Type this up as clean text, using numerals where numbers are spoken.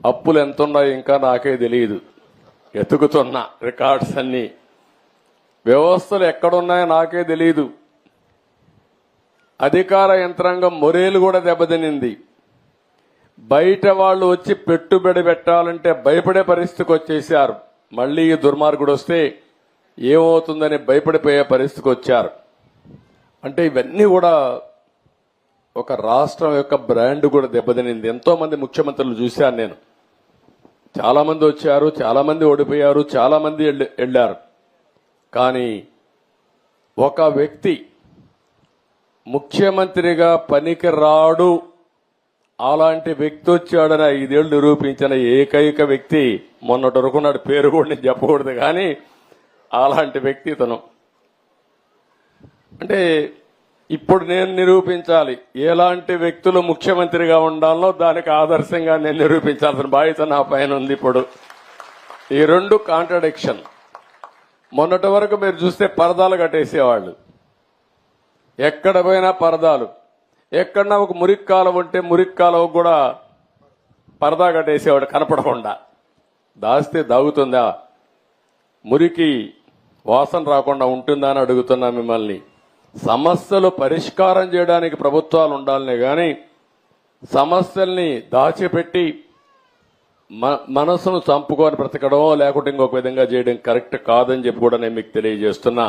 అప్పులు ఎంతున్నాయో ఇంకా నాకే తెలియదు. ఎతుకుతున్నా రికార్డ్స్ అన్ని. వ్యవస్థలు ఎక్కడున్నాయో నాకే తెలియదు. అధికార యంత్రాంగం మొరేలు కూడా దెబ్బతినింది. బయట వాళ్ళు వచ్చి పెట్టుబడి పెట్టాలంటే భయపడే పరిస్థితికి వచ్చేశారు. మళ్లీ ఈ దుర్మార్గుడు వస్తే ఏమవుతుందని భయపడిపోయే పరిస్థితికి వచ్చారు. అంటే ఇవన్నీ కూడా ఒక రాష్ట్రం యొక్క బ్రాండ్ కూడా దెబ్బతినింది. ఎంతో మంది ముఖ్యమంత్రులు చూశాను నేను. చాలా మంది వచ్చారు, చాలా మంది ఓడిపోయారు, చాలా మంది వెళ్లారు. కానీ ఒక వ్యక్తి ముఖ్యమంత్రిగా పనికి రాడు, అలాంటి వ్యక్తి వచ్చాడని 5 ఏళ్లు నిరూపించిన ఏకైక వ్యక్తి మొన్నటి వరకు నాడు పేరు కూడా నేను చెప్పకూడదు, కానీ అలాంటి వ్యక్తి ఇతను. అంటే ఇప్పుడు నేను నిరూపించాలి ఎలాంటి వ్యక్తులు ముఖ్యమంత్రిగా ఉండాలో, దానికి ఆదర్శంగా నేను నిరూపించాల్సిన బాధ్యత నా పైన ఉంది. ఇప్పుడు ఈ రెండు కాంట్రడిక్షన్. మొన్నటి వరకు మీరు చూస్తే పరదాలు కట్టేసేవాళ్ళు, ఎక్కడ పోయినా పరదాలు. ఎక్కడన్నా ఒక మురికి కాలువ ఉంటే మురికి కాలువ కూడా పరదా కట్టేసేవాడు కనపడకుండా. దాస్తే దాగుతుందా? మురికి వాసన రాకుండా ఉంటుందా అని అడుగుతున్నా మిమ్మల్ని. సమస్యలు పరిష్కారం చేయడానికి ప్రభుత్వాలు ఉండాలనే గాని సమస్యల్ని దాచిపెట్టి మనసును చంపుకొని బ్రతకడం లేకుంటే ఇంకొక విధంగా చేయడం కరెక్ట్ కాదని చెప్పి కూడా నేను మీకు తెలియజేస్తున్నా.